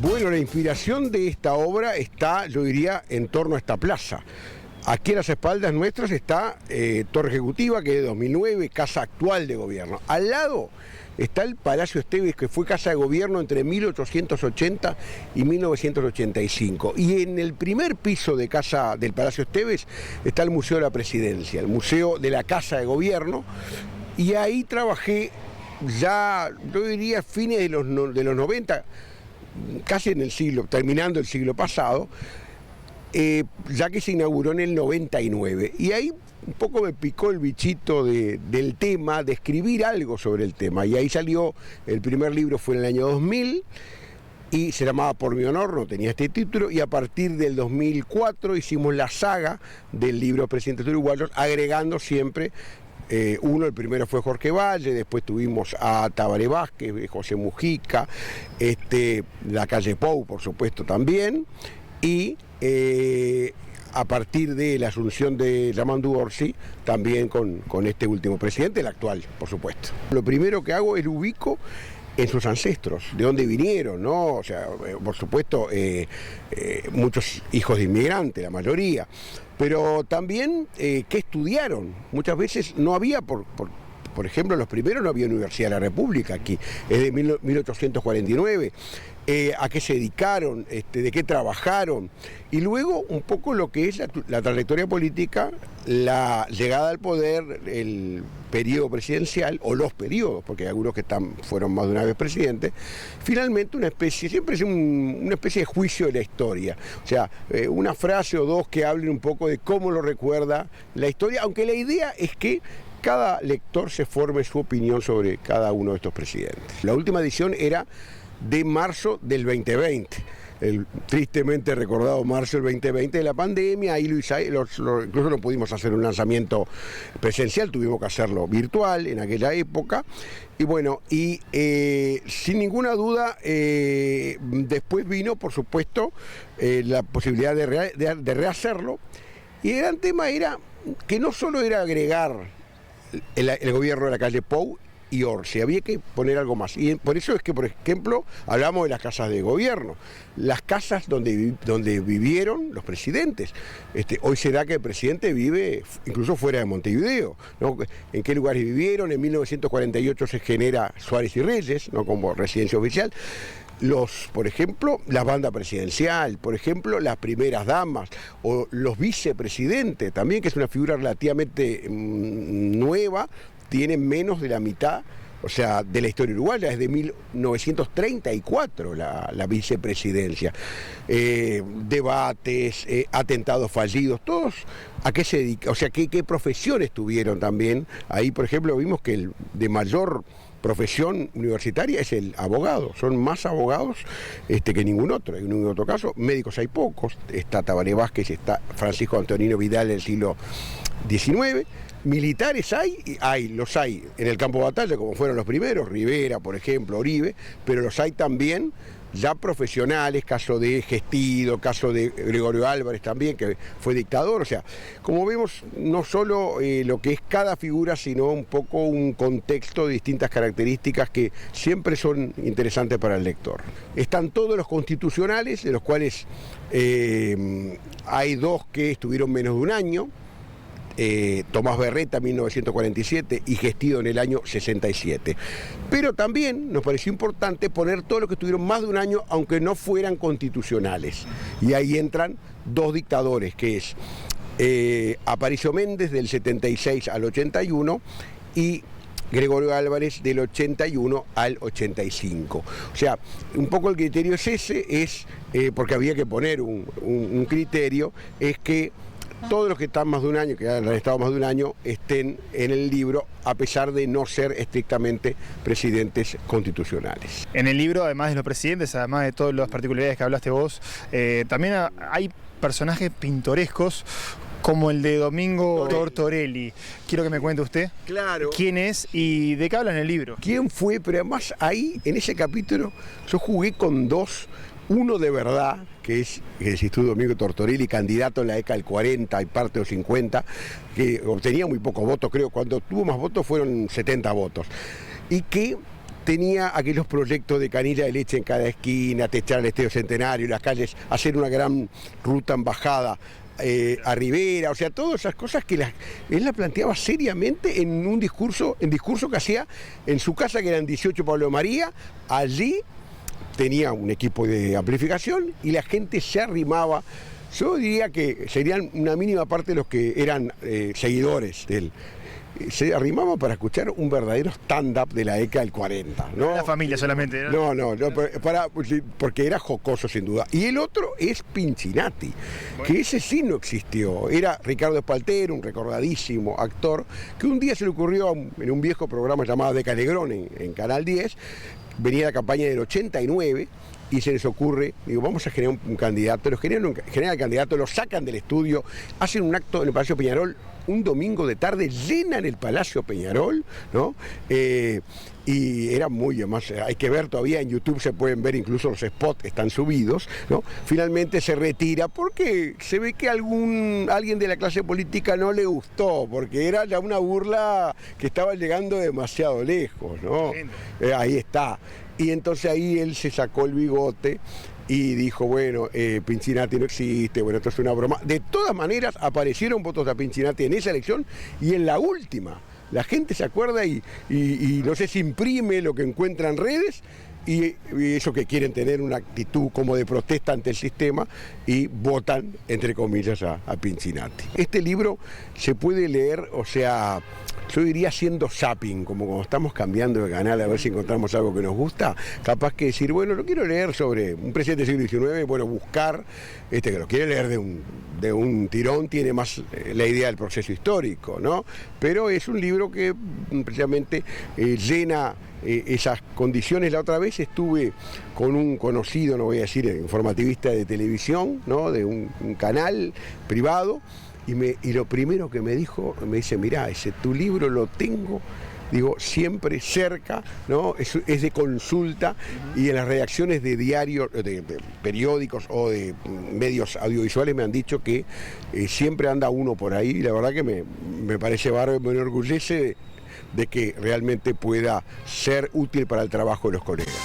Bueno, la inspiración de esta obra está, yo diría, en torno a esta plaza. Aquí a las espaldas nuestras está Torre Ejecutiva, que es de 2009, casa actual de gobierno. Al lado está el Palacio Esteves, que fue casa de gobierno entre 1880 y 1985. Y en el primer piso de casa del Palacio Esteves está el Museo de la Presidencia, el Museo de la Casa de Gobierno. Y ahí trabajé ya, yo diría, fines de los 90, casi en el siglo, terminando el siglo pasado, ya que se inauguró en el 99. Y ahí un poco me picó el bichito del tema, de escribir algo sobre el tema. Y ahí salió, el primer libro fue en el año 2000, y se llamaba Por mi honor, no tenía este título, y a partir del 2004 hicimos la saga del libro Presidentes Uruguayos, agregando siempre el primero fue Jorge Valle, después tuvimos a Tabaré Vázquez, José Mujica, la calle Pou, por supuesto, también, y a partir de la asunción de Yamandu Orsi, también con este último presidente, el actual, por supuesto. Lo primero que hago es ubico en sus ancestros, de dónde vinieron, ¿no? O sea, por supuesto, muchos hijos de inmigrantes, la mayoría, pero también qué estudiaron. Muchas veces no había, por ejemplo, los primeros no había Universidad de la República aquí, es de 1849. A qué se dedicaron, de qué trabajaron, y luego un poco lo que es la trayectoria política, la llegada al poder, el periodo presidencial, o los periodos, porque hay algunos que fueron más de una vez presidentes, finalmente siempre es una especie de juicio de la historia, o sea, una frase o dos que hablen un poco de cómo lo recuerda la historia, aunque la idea es que cada lector se forme su opinión sobre cada uno de estos presidentes. La última edición era de marzo del 2020, el tristemente recordado marzo del 2020 de la pandemia. Ahí incluso no pudimos hacer un lanzamiento presencial, tuvimos que hacerlo virtual en aquella época. Y bueno, sin ninguna duda, después vino, por supuesto, la posibilidad de rehacerlo. Y el gran tema era que no solo era agregar el gobierno de la calle Pou y Orsi, había que poner algo más. Y por eso es que, por ejemplo, hablamos de las casas de gobierno, las casas donde vivieron los presidentes. Hoy se da que el presidente vive incluso fuera de Montevideo, ¿no? ¿En qué lugares vivieron? En 1948 se genera Suárez y Reyes, ¿no?, como residencia oficial. Por ejemplo, la banda presidencial, por ejemplo, las primeras damas, o los vicepresidentes también, que es una figura relativamente nueva, tiene menos de la mitad, o sea, de la historia uruguaya, es de 1934 la vicepresidencia. Debates, atentados fallidos, todos, ¿a qué se dedica? O sea, ¿qué profesiones tuvieron también? Ahí, por ejemplo, vimos que el de mayor profesión universitaria es el abogado, son más abogados que ningún otro. En ningún otro caso, médicos hay pocos, está Tabaré Vázquez, está Francisco Antonino Vidal del siglo XIX. Militares los hay en el campo de batalla, como fueron los primeros, Rivera, por ejemplo, Oribe, pero los hay también ya profesionales, caso de Gestido, caso de Gregorio Álvarez también, que fue dictador. O sea, como vemos, no solo lo que es cada figura, sino un poco un contexto de distintas características que siempre son interesantes para el lector. Están todos los constitucionales, de los cuales hay dos que estuvieron menos de un año, Tomás Berreta, 1947, y Gestido en el año 67. Pero también nos pareció importante poner todos los que estuvieron más de un año, aunque no fueran constitucionales. Y ahí entran dos dictadores, que es Aparicio Méndez, del 76 al 81, y Gregorio Álvarez, del 81 al 85. O sea, un poco el criterio es ese, porque había que poner un criterio, es que todos los que están más de un año, que han estado más de un año, estén en el libro, a pesar de no ser estrictamente presidentes constitucionales. En el libro, además de los presidentes, además de todas las particularidades que hablaste vos, también hay personajes pintorescos, como el de Domingo Tortorelli. Quiero que me cuente usted. Claro. ¿Quién es y de qué habla en el libro? ¿Quién fue? Pero además ahí, en ese capítulo, yo jugué con dos. Uno de verdad, que es el Instituto Domingo Tortorelli, candidato en la década del 40 y parte de los 50, que obtenía muy pocos votos, creo, cuando tuvo más votos fueron 70 votos, y que tenía aquellos proyectos de canilla de leche en cada esquina, techar el Estadio Centenario, las calles, hacer una gran ruta en bajada a Rivera, o sea, todas esas cosas que él la planteaba seriamente en un discurso que hacía en su casa, que eran 18 Pablo María. Allí tenía un equipo de amplificación y la gente se arrimaba. Yo diría que serían una mínima parte de los que eran seguidores de él. Se arrimaban para escuchar un verdadero stand-up de la década del 40. ¿No? La familia solamente, ¿no? No, porque era jocoso sin duda. Y el otro es Pinchinatti, que ese sí no existió. Era Ricardo Espaltero, un recordadísimo actor, que un día se le ocurrió en un viejo programa llamado De Calegrón en Canal 10, venía la campaña del 89, y se les ocurre, digo, vamos a generar un candidato, generan el candidato, lo sacan del estudio, hacen un acto en el Palacio Peñarol, un domingo de tarde, llenan el Palacio Peñarol, ¿no? Y era muy, además, hay que ver todavía en YouTube, se pueden ver incluso los spots, están subidos, ¿no? Finalmente se retira porque se ve que alguien de la clase política no le gustó, porque era ya una burla que estaba llegando demasiado lejos, ¿no? Ahí está. Y entonces ahí él se sacó el bigote y dijo, bueno, Pinchinatti no existe, bueno, esto es una broma. De todas maneras, aparecieron votos a Pinchinatti en esa elección y en la última. La gente se acuerda y no sé si imprime lo que encuentra en redes y eso que quieren tener una actitud como de protesta ante el sistema y votan, entre comillas, a Pinchinatti. Este libro se puede leer, o sea, yo diría haciendo zapping, como cuando estamos cambiando de canal a ver si encontramos algo que nos gusta, capaz que decir, bueno, lo quiero leer sobre un presidente del siglo XIX, bueno, buscar, que lo quiere leer de un tirón, tiene más la idea del proceso histórico, ¿no? Pero es un libro que precisamente llena esas condiciones. La otra vez estuve con un conocido, no voy a decir informativista de televisión, ¿no? De un canal privado, y lo primero que me dijo, me dice, mirá, tu libro lo tengo, digo, siempre cerca, ¿no? Es de consulta, y en las redacciones de diarios, de periódicos o de medios audiovisuales me han dicho que siempre anda uno por ahí, y la verdad que me parece bárbaro, me enorgullece de que realmente pueda ser útil para el trabajo de los colegas.